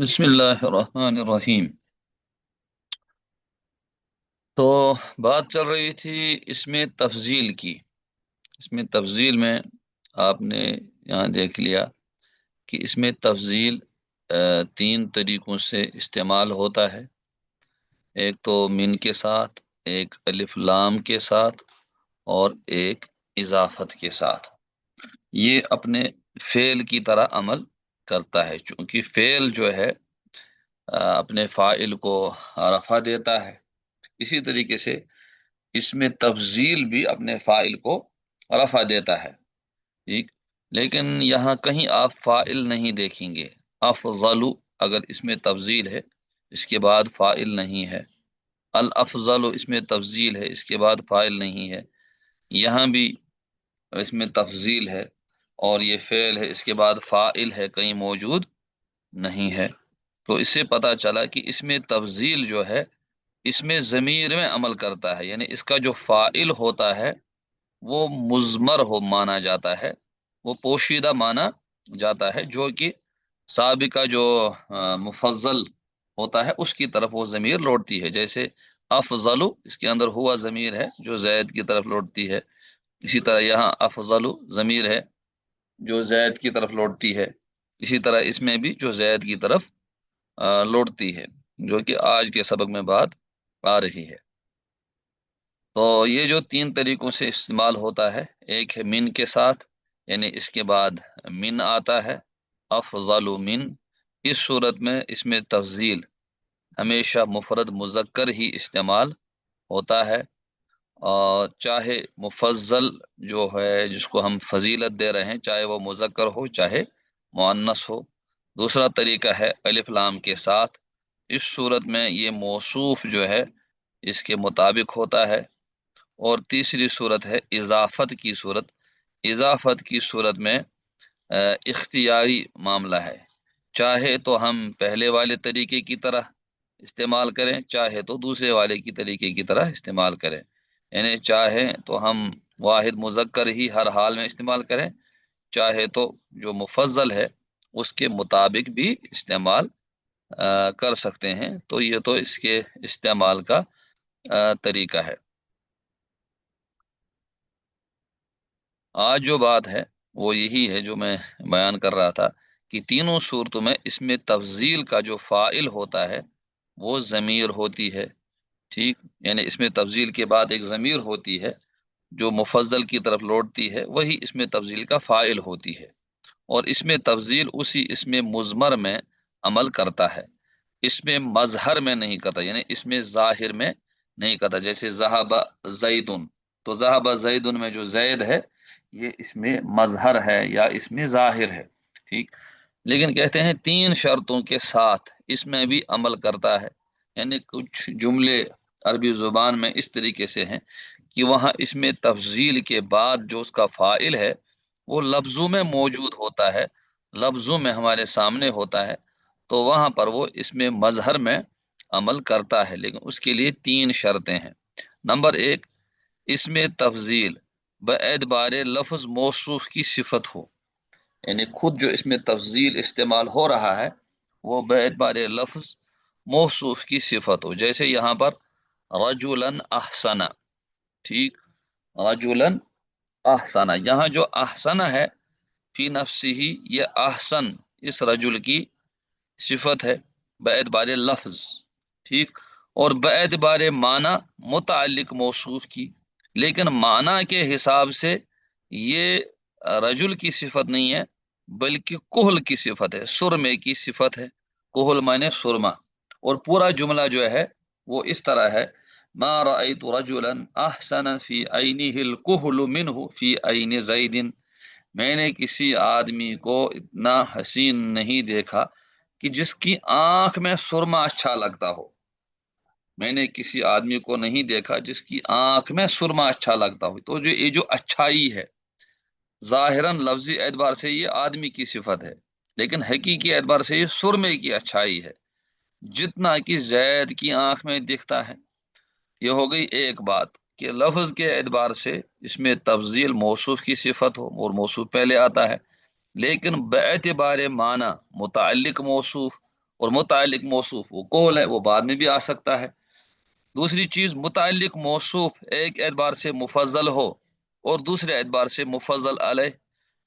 बिस्मिल्लाहिर्रहमानिर्रहीम। तो बात चल रही थी इसमें तफजील की। इसमें तफजील में आपने यहाँ देख लिया कि इसमें तफजील तीन तरीकों से इस्तेमाल होता है। एक तो मिन के साथ, एक अलिफ लाम के साथ, और एक इजाफत के साथ। ये अपने फेल की तरह अमल करता है, चूंकि फेल जो है अपने फाइल को रफा देता है। इसी तरीके से इसमें तफजील भी अपने फाइल को रफा देता है। ठीक। लेकिन यहाँ कहीं आप फाइल नहीं देखेंगे। अफजलु अगर इसमें तफजील है, इसके बाद फाइल नहीं है। अल अफजलु इसमें तफजील है, इसके बाद फाइल नहीं है। यहाँ भी इसमें तफजील है और ये फेल है, इसके बाद फाइल है, कहीं मौजूद नहीं है। तो इससे पता चला कि इसमें तफजील जो है, इसमें ज़मीर में अमल करता है, यानी इसका जो फाइल होता है वो मुजमर हो माना जाता है, वो पोशीदा माना जाता है, जो कि साबिका जो मुफज्जल होता है उसकी तरफ वो ज़मीर लौटती है। जैसे अफजलु, इसके अंदर हुआ ज़मीर है जो जैद की तरफ लौटती है। इसी तरह यहाँ अफजलु ज़मीर है जो जैद की तरफ लौटती है। इसी तरह इसमें भी जो जैद की तरफ लौटती है, जो कि आज के सबक में बात आ रही है। तो ये जो तीन तरीकों से इस्तेमाल होता है, एक है मिन के साथ, यानी इसके बाद मिन आता है, अफजलु मिन। इस सूरत में इसमें तफजील हमेशा मुफरद मुजक्कर ही इस्तेमाल होता है, और चाहे मुफज्जल जो है जिसको हम फजीलत दे रहे हैं, चाहे वो मुजक्कर हो चाहे मुअन्नस हो। दूसरा तरीका है अलिफ लाम के साथ। इस सूरत में ये मौसूफ जो है इसके मुताबिक होता है। और तीसरी सूरत है इजाफत की सूरत। इजाफत की सूरत में इख्तियारी मामला है। चाहे तो हम पहले वाले तरीके की तरह इस्तेमाल करें, चाहे तो दूसरे वाले की तरीके की तरह इस्तेमाल करें। यानी चाहे तो हम वाहिद मुजक्कर ही हर हाल में इस्तेमाल करें, चाहे तो जो मुफज्जल है उसके मुताबिक भी इस्तेमाल कर सकते हैं। तो ये तो इसके इस्तेमाल का तरीका है। आज जो बात है वो यही है जो मैं बयान कर रहा था, कि तीनों सूरतों में इसमें तफजील का जो फाइल होता है वो ज़मीर होती है। ठीक। यानी इसमें तफजील के बाद एक ज़मीर होती है जो मुफज्जल की तरफ लौटती है, वही इसमें तफजील का फाइल होती है। और इसमें तफजील उसी इसमें मुजमर में अमल करता है, इसमें मजहर में नहीं करता, यानी इसमें जाहिर में नहीं करता। जैसे जहाबा जैदुन, तो जहाबा जैदुन में जो जैद है ये इसमें मजहर है या इसमें जाहिर है। ठीक। लेकिन कहते हैं तीन शर्तों के साथ इसमें भी अमल करता है। यानी कुछ जुमले अरबी जुबान में इस तरीके से हैं कि वहाँ इसमें तफजील के बाद जो उसका फाइल है वो लफ्जों में मौजूद होता है, लफ्जों में हमारे सामने होता है। तो वहां पर वो इसमें मजहर में अमल करता है, लेकिन उसके लिए तीन शर्तें हैं। नंबर एक, इसमें तफजील बएतबार लफ्ज मौसूफ की सिफत हो। यानी खुद जो इसमें तफजील इस्तेमाल हो रहा है वो बएतबार लफ्ज मौसूफ की सिफत हो। जैसे यहाँ पर रजुलन अहसना। ठीक। रजुलन अहसना, यहाँ जो अहसना है फी नफ्सी ही, ये अहसन इस रजुल की सिफत है बएतबार लफ्ज। ठीक। और बएतबार माना मुताल्लिक मौसूफ की, लेकिन माना के हिसाब से ये रजुल की सिफत नहीं है, बल्कि कुहल की सिफत है, सुरमे की सिफत है। कुहल माने सुरमा। और पूरा जुमला जो है वो इस तरह है, मा रअयतु रजुलन अहसन फी ऐनिहिल कुहलु मिन्हु फी ऐनि जैदिन। मैंने किसी आदमी को इतना हसीन नहीं देखा कि जिसकी आंख में सुरमा अच्छा लगता हो। मैंने किसी आदमी को नहीं देखा जिसकी आंख में सुरमा अच्छा लगता हो। तो जो ये जो अच्छाई है, जाहिरन लफ्जी एतबार से ये आदमी की सिफत है, लेकिन हकीकी एतबार से ये सुरमे की अच्छाई है, जितना कि जैद की आंख में दिखता है। ये हो गई एक बात कि लफ्ज के एतबार से इसमें तफजील मौसूफ की सिफत हो और मौसूफ पहले आता है, लेकिन बेअतबार माना मुताल्लिक मौसूफ और मुताल्लिक मौसूफ वो कौल है, वो बाद में भी आ सकता है। दूसरी चीज, मुताल्लिक मौसूफ एक एतबार से मुफज्जल हो और दूसरे एतबार से मुफज्जल अलैह।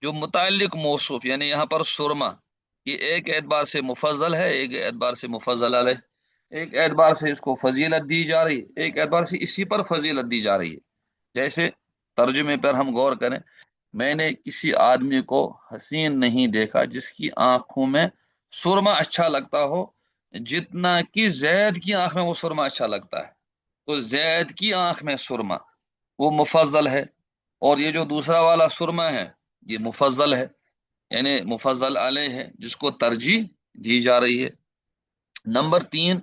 जो मुताल्लिक मौसूफ यानी यहाँ पर सुरमा, ये एक एतबार से मुफज्जल है, एक एतबार से मुफज्जल अलैह। एक एतबार से इसको फजीलत दी जा रही है, एक एतबार से इसी पर फजीलत दी जा रही है। जैसे तर्जुमे पर हम गौर करें, मैंने किसी आदमी को हसीन नहीं देखा जिसकी आंखों में सुरमा अच्छा लगता हो जितना कि जैद की आंख में वो सुरमा अच्छा लगता है। तो जैद की आंख में सुरमा वो मुफज्जल है, और ये जो दूसरा वाला सुरमा है ये मुफज्जल है, यानी मुफज्जल अलैह है जिसको तरजीह दी जा रही है। नंबर तीन,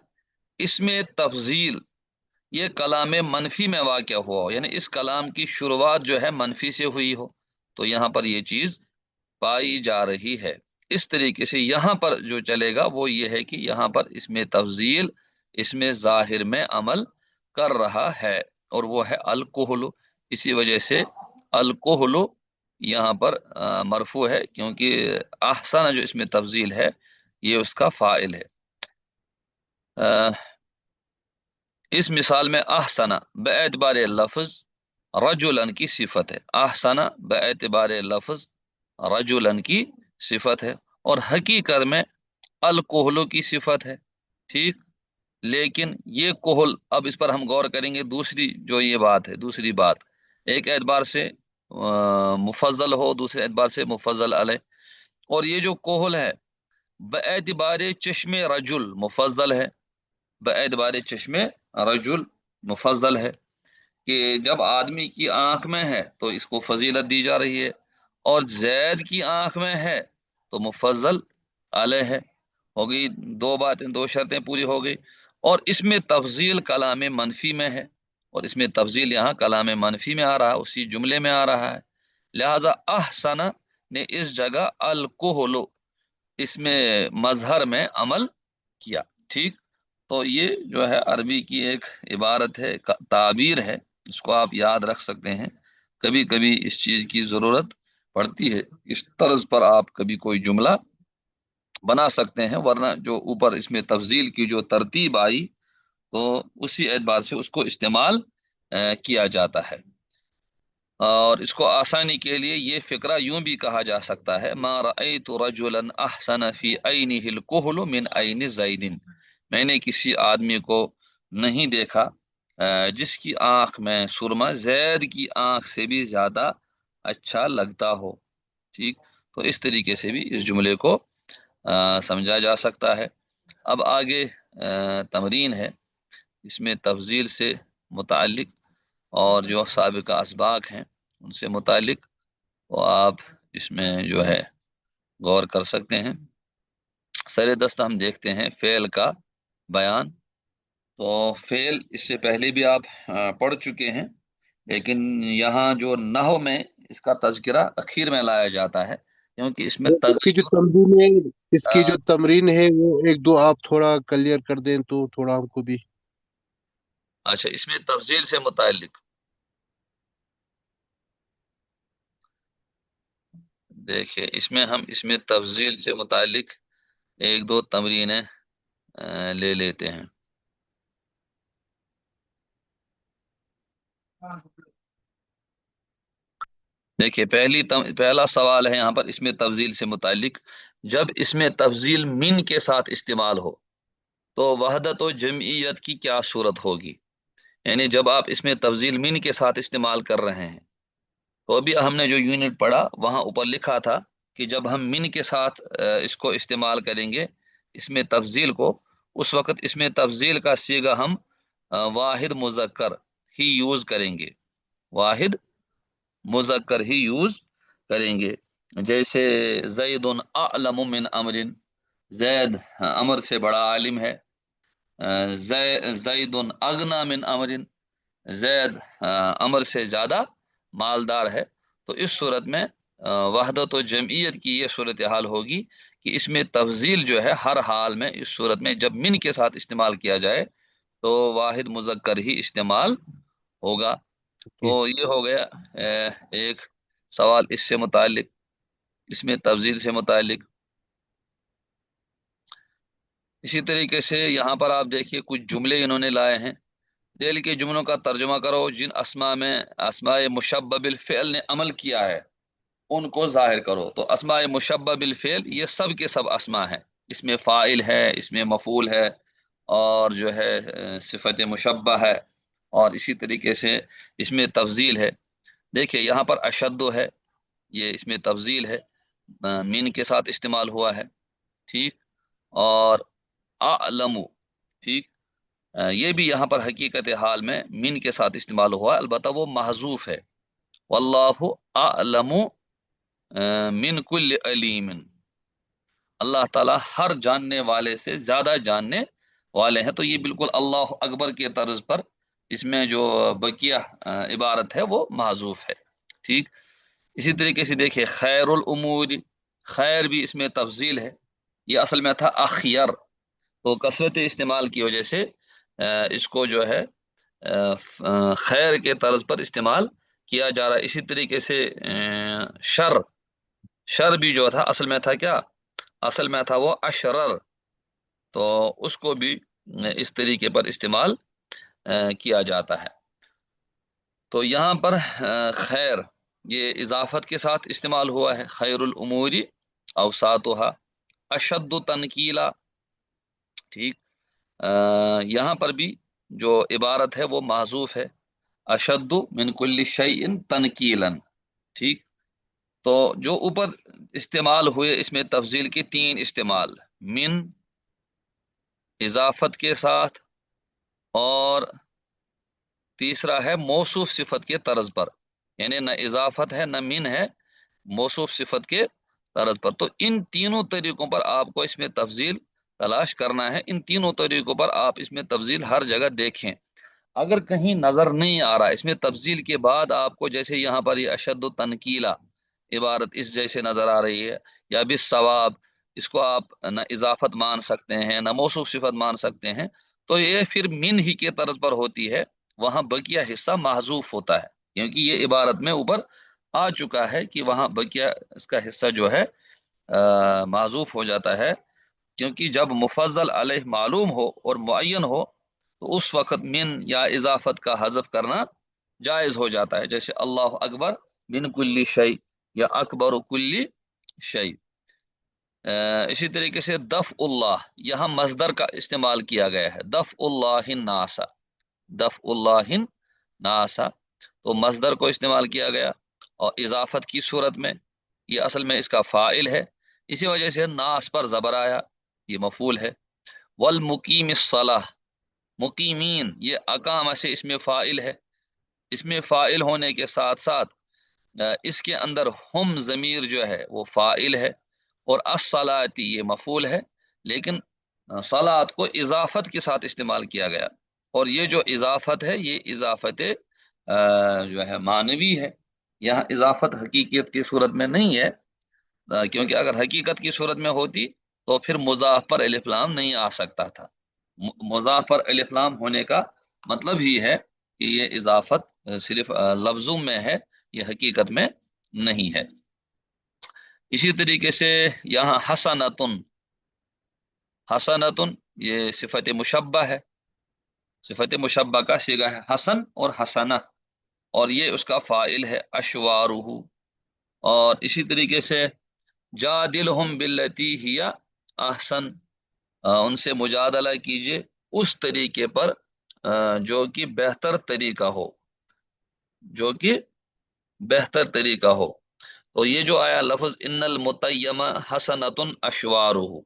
इसमें तफजील ये कलाम मनफी में वाक़या हुआ हो, यानी इस कलाम की शुरुआत जो है मनफी से हुई हो, तो यहाँ पर ये चीज पाई जा रही है। इस तरीके से यहाँ पर जो चलेगा वो ये है कि यहाँ पर इसमें तफजील इसमें जाहिर में अमल कर रहा है, और वो है अलकोहलो। इसी वजह से अलकोहलो यहाँ पर मरफू है, क्योंकि ahsana जो इसमें तफजील है ये उसका फाइल है। अ, इस मिसाल में ahsana बेएतबार लफ्ज रजुलन की सिफत है। ahsana बेएतबार लफ्ज रजुलन की सिफत है, और हकीकत में अल कोहलो की सिफत है। ठीक, लेकिन ये कोहल, अब इस पर हम गौर करेंगे। दूसरी जो ये बात है, दूसरी बात, एक एतबार से मुफज्जल हो, दूसरे एतबार से मुफज्जल अलैह। और ये जो कोहल है बेएतबार चश्मे रजुल मुफज्जल है, बेएतबार चश्मे रजुल मुफज्जल है, कि जब आदमी की आंख में है तो इसको फजीलत दी जा रही है, और जैद की आंख में है तो मुफज्जल अलैह है। हो गई दो बातें, दो शर्तें पूरी हो गई। और इसमें तफजील कलाम मनफी में है, और इसमें तफजील यहाँ कलाम मनफी में आ रहा है, उसी जुमले में आ रहा है। लिहाजा ahsana ने इस जगह अल कोहलो इसमें मजहर में अमल किया। ठीक, तो ये जो है अरबी की एक इबारत है, ताबीर है, इसको आप याद रख सकते हैं। कभी कभी इस चीज की जरूरत पड़ती है, इस तर्ज पर आप कभी कोई जुमला बना सकते हैं, वरना जो ऊपर इसमें तफजील की जो तरतीब आई तो उसी एतबार से उसको इस्तेमाल किया जाता है। और इसको आसानी के लिए ये फिक्रा यूं भी कहा जा सकता है, मा रअयतु रजुलन अहसन फी ऐनिहिल कुहलु मिन ऐनि ज़ैदिन। मैंने किसी आदमी को नहीं देखा जिसकी आंख में सुरमा जैद की आंख से भी ज्यादा अच्छा लगता हो। ठीक, तो इस तरीके से भी इस जुमले को समझा जा सकता है। अब आगे तमरीन है, इसमें तफजील से मुतालिक और जो साबिका असबाक हैं उनसे मुतालिक, वो आप इसमें जो है गौर कर सकते हैं। सरे दस्त हम देखते हैं फेल का बयान। तो फेल इससे पहले भी आप पढ़ चुके हैं, लेकिन यहाँ जो नहव में इसका तज़किरा अखीर में लाया जाता है, क्योंकि इसमें और इसकी जो तमरीन है, इसकी जो तमरीन है वो एक दो आप थोड़ा क्लियर कर दें तो थोड़ा हमको भी। अच्छा, इसमें तफजील से मुतालिक देखिए, इसमें हम इसमें तफजील से मुतालिक एक दो तमरीनें ले लेते हैं। देखिए, पहला सवाल है यहाँ पर इसमें तफजील से मुतालिक, जब इसमें तफजील मिन के साथ इस्तेमाल हो तो वहदत व जमईयत की क्या सूरत होगी। यानी जब आप इसमें तफजील मिन के साथ इस्तेमाल कर रहे हैं, तो अभी हमने जो यूनिट पढ़ा वहां ऊपर लिखा था कि जब हम मिन के साथ इसको इस्तेमाल करेंगे, इसमें तफजील को, उस वक्त इसमें तफजील का सीगा हम वाहिद मुजक्कर ही यूज करेंगे, वाहिद मुजक्कर ही यूज करेंगे। जैसे जैदुन अअलमु मिन अमरिन, जैद अमर से बड़ा आलिम है। जैदुन अगना मिन अमरिन, जैद अमर से ज्यादा मालदार है। तो इस सूरत में वहदत व जमईयत की ये सूरत हाल होगी कि इसमें तफजील जो है हर हाल में, इस सूरत में जब मिन के साथ इस्तेमाल किया जाए तो वाहिद मुजक्कर ही इस्तेमाल होगा। जी। तो ये हो गया एक सवाल इससे मुतालिक, इसमें तफजील से मुतालिक। اسی طریقے سے یہاں پر آپ دیکھیے کچھ جملے انہوں نے لائے ہیں، دل کے جملوں کا ترجمہ کرو، جن اسما میں اسماء مشبہ بالفعل نے عمل کیا ہے ان کو ظاہر کرو۔ تو اسماء مشبہ بالفعل یہ سب کے سب اسما ہیں، اس میں فاعل ہے، اس میں مفعول ہے، اور جو ہے صفت مشبہ ہے، اور اسی طریقے سے اس میں تفضیل ہے۔ دیکھیے یہاں پر اشد ہے، یہ اس میں تفضیل ہے، من کے ساتھ استعمال ہوا ہے، ٹھیک، اور اعلم، ٹھیک، یہ بھی یہاں پر حقیقت حال میں من کے ساتھ استعمال ہوا ہے، البتہ وہ محذوف ہے۔ واللہ اعلم من کل علیم، اللہ تعالیٰ ہر جاننے والے سے زیادہ جاننے والے ہیں، تو یہ بالکل اللہ اکبر کے طرز پر اس میں جو بقیہ عبارت ہے وہ محذوف ہے، ٹھیک۔ اسی طریقے سے دیکھیے خیر الامور، خیر بھی اس میں تفضیل ہے، یہ اصل میں تھا اخیر، تو کثرت استعمال کی وجہ سے اس کو جو ہے خیر کے طرز پر استعمال کیا جا رہا ہے۔ اسی طریقے سے شر، شر بھی جو تھا اصل میں تھا کیا، اصل میں تھا وہ اشرر، تو اس کو بھی اس طریقے پر استعمال کیا جاتا ہے۔ تو یہاں پر خیر یہ اضافت کے ساتھ استعمال ہوا ہے، خیر الامور اوساطها اشد تنکیلا، ٹھیک، یہاں پر بھی جو عبارت ہے وہ محذوف ہے، اشد من کل شیء تنکیلا، ٹھیک۔ تو جو اوپر استعمال ہوئے اس میں تفضیل کے تین استعمال، من، اضافت کے ساتھ، اور تیسرا ہے موصوف صفت کے طرز پر، یعنی نہ اضافت ہے نہ من ہے، موصوف صفت کے طرز پر۔ تو ان تینوں طریقوں پر آپ کو اس میں تفضیل تلاش کرنا ہے، ان تینوں طریقوں پر آپ اس میں تفضیل ہر جگہ دیکھیں۔ اگر کہیں نظر نہیں آ رہا اس میں تفضیل کے بعد آپ کو، جیسے یہاں پر یہ اشد و تنکیلا عبارت اس جیسے نظر آ رہی ہے، یا بالثواب، اس کو آپ نہ اضافت مان سکتے ہیں نہ موصوف صفت مان سکتے ہیں، تو یہ پھر من ہی کے طرز پر ہوتی ہے، وہاں بقیہ حصہ محذوف ہوتا ہے، کیونکہ یہ عبارت میں اوپر آ چکا ہے کہ وہاں بقیہ اس کا حصہ جو ہے معذوف ہو جاتا ہے، کیونکہ جب مفضل علیہ معلوم ہو اور معین ہو تو اس وقت من یا اضافت کا حذف کرنا جائز ہو جاتا ہے، جیسے اللہ اکبر من کل شیء یا اکبر کل شیء۔ اسی طریقے سے دفع اللہ، یہاں مصدر کا استعمال کیا گیا ہے، دفع اللہ الناس، دفع اللہ ناسا، تو مصدر کو استعمال کیا گیا، اور اضافت کی صورت میں یہ اصل میں اس کا فاعل ہے، اسی وجہ سے ناس پر زبر آیا، یہ مفعول ہے۔ والمقیم الصلاح، مقیمین یہ اقامہ سے اس میں فاعل ہے، اس میں فاعل ہونے کے ساتھ ساتھ اس کے اندر ہم ضمیر جو ہے وہ فاعل ہے، اور الصلاتی یہ مفعول ہے، لیکن صلات کو اضافت کے ساتھ استعمال کیا گیا، اور یہ جو اضافت ہے یہ اضافت جو ہے معنوی ہے، یہاں اضافت حقیقت کی صورت میں نہیں ہے، کیونکہ اگر حقیقت کی صورت میں ہوتی تو پھر مضاف پر الف لام نہیں آ سکتا تھا، مضاف پر الف لام ہونے کا مطلب ہی ہے کہ یہ اضافت صرف لفظوں میں ہے، یہ حقیقت میں نہیں ہے۔ اسی طریقے سے یہاں حسنتن، حسنتن یہ صفت مشبہ ہے، صفت مشبہ کا صیغہ ہے حسن اور حسنہ، اور یہ اس کا فاعل ہے اشوارہ۔ اور اسی طریقے سے جادلہم باللتی ہی احسن، ان سے مجادلہ کیجئے اس طریقے پر جو کہ بہتر طریقہ ہو، جو کہ بہتر طریقہ ہو۔ تو یہ جو آیا لفظ ان المتیمہ حسنۃ اشوارہ،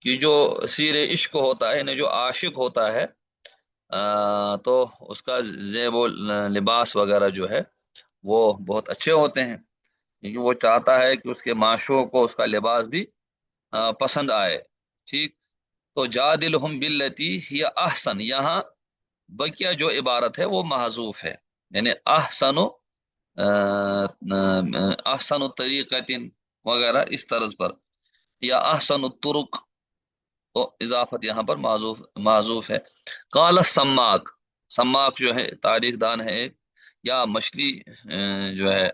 کہ جو اسیر عشق ہوتا ہے، یعنی جو عاشق ہوتا ہے، تو اس کا زیب و لباس وغیرہ جو ہے وہ بہت اچھے ہوتے ہیں، کیونکہ وہ چاہتا ہے کہ اس کے معشوق کو اس کا لباس بھی پسند آئے، ٹھیک۔ تو جادلہم باللتی ہی احسن، یہاں بقیہ جو عبارت ہے وہ محذوف ہے، یعنی احسن، احسن الطریقۃ وغیرہ اس طرز پر، یا احسن الطرق، تو اضافت یہاں پر معذوف ہے۔ قال السماک، سماک جو ہے تاریخ دان ہے ایک، یا مچھلی جو ہے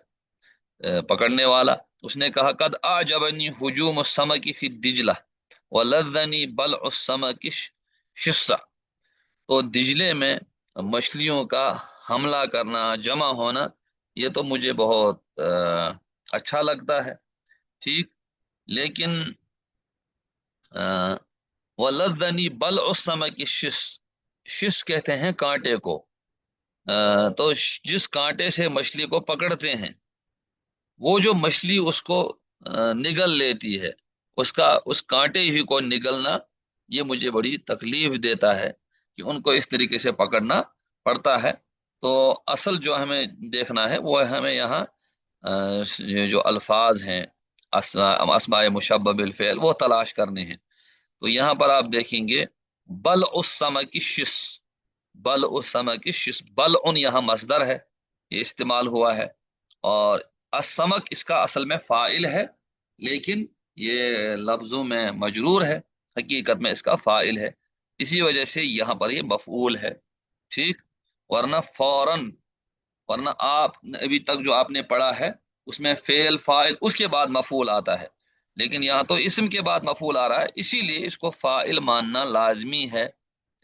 پکڑنے والا، اس نے کہا قد اعجبنی ہجوم السمک فی الدجلہ، वलज़नी बल की शिस्सा, तो दिजले में मछलियों का हमला करना, जमा होना, ये तो मुझे बहुत अच्छा लगता है। ठीक। लेकिन वलज़नी बल की शिस कहते हैं कांटे को। तो जिस कांटे से मछली को पकड़ते हैं, वो जो मछली उसको निगल लेती है, उसका उस कांटे ही को निगलना, ये मुझे बड़ी तकलीफ देता है कि उनको इस तरीके से पकड़ना पड़ता है। तो असल जो हमें देखना है वो है हमें यहाँ ये जो अल्फाज हैं, अस्माए मुशब्बह बिल फ़िल, वो तलाश करने हैं। तो यहाँ पर आप देखेंगे बल उस समय की शिस, बल उस समय की शिस, बल उन यहाँ मसदर है, ये इस्तेमाल हुआ है। और असमक इसका असल में फाइल है, लेकिन ये लफ्जों में मजरूर है, हकीकत में इसका फाइल है। इसी वजह से यहाँ पर ये मफऊल है। ठीक। वरना फौरन, वरना आप अभी तक जो आपने पढ़ा है उसमें फेल फाइल उसके बाद मफूल आता है, लेकिन यहाँ तो इस्म के बाद मफूल आ रहा है, इसीलिए इसको फाइल मानना लाजमी है,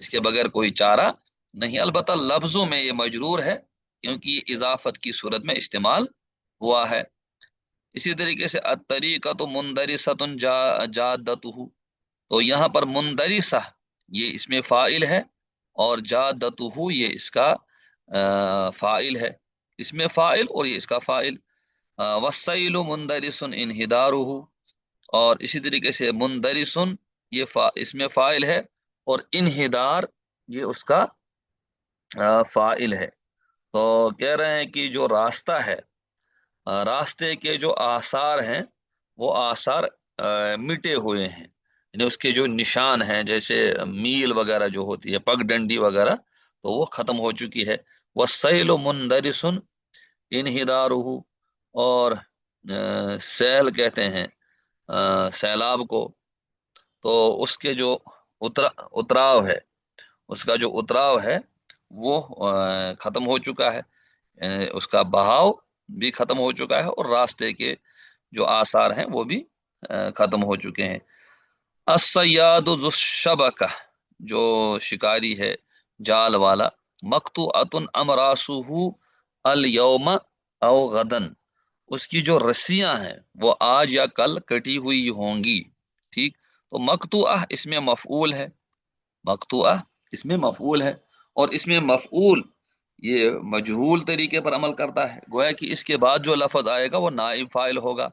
इसके बगैर कोई चारा नहीं। अलबत्ता लफ्जों में ये मजरूर है क्योंकि ये इजाफत की सूरत में इस्तेमाल हुआ है। इसी तरीके से अतरीका तो मुंदरिसतुन जादतुहु, तो यहाँ पर मुंदरिसा ये इसमें फाइल है, और जादतुहु ये इसका फाइल है, इसमें फाइल और ये इसका फाइल। वस्सैलु मुंदरिसुन इनहिदारुहु, और इसी तरीके से मुंदरिसुन ये इसमें फाइल है, और इनहिदार ये उसका फाइल है। तो कह रहे हैं कि जो रास्ता है, रास्ते के जो आसार हैं, वो आसार मिटे हुए हैं, यानी उसके जो निशान हैं, जैसे मील वगैरह जो होती है, पगडंडी वगैरह, तो वो खत्म हो चुकी है। वसैल मुंदरिसुन इनहिदारुहु, और सैल कहते हैं सैलाब को, तो उसके जो उतराव है, उसका जो उतराव है वो खत्म हो चुका है, उसका बहाव भी खत्म हो चुका है, और रास्ते के जो आसार हैं वो भी खत्म हो चुके हैं। अस्सयादु जुश्शबका, जो शिकारी है जाल वाला, मकतूअतुन अमरासुहु अल यौमा औ गदन, उसकी जो रस्सियां हैं वो आज या कल कटी हुई होंगी। ठीक। तो मकतूआ इसमें मफऊल है, मकतूआ इसमें मफऊल है, और इसमें मफऊल ये मजहूल तरीके पर अमल करता है, गोया कि इसके बाद जो लफ्ज आएगा वो नाइब फाइल होगा,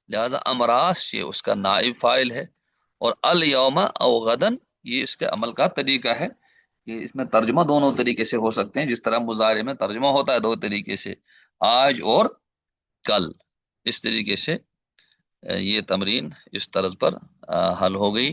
लिहाजा अमरास ये उसका नाइब फाइल है, और अल यौमा औ गदन ये इसके अमल का तरीका है। कि इसमें तर्जमा दोनों तरीके से हो सकते हैं, जिस तरह मुजारे में तर्जमा होता है दो तरीके से, आज और कल। इस तरीके से ये तमरीन इस तरज पर हल हो गई।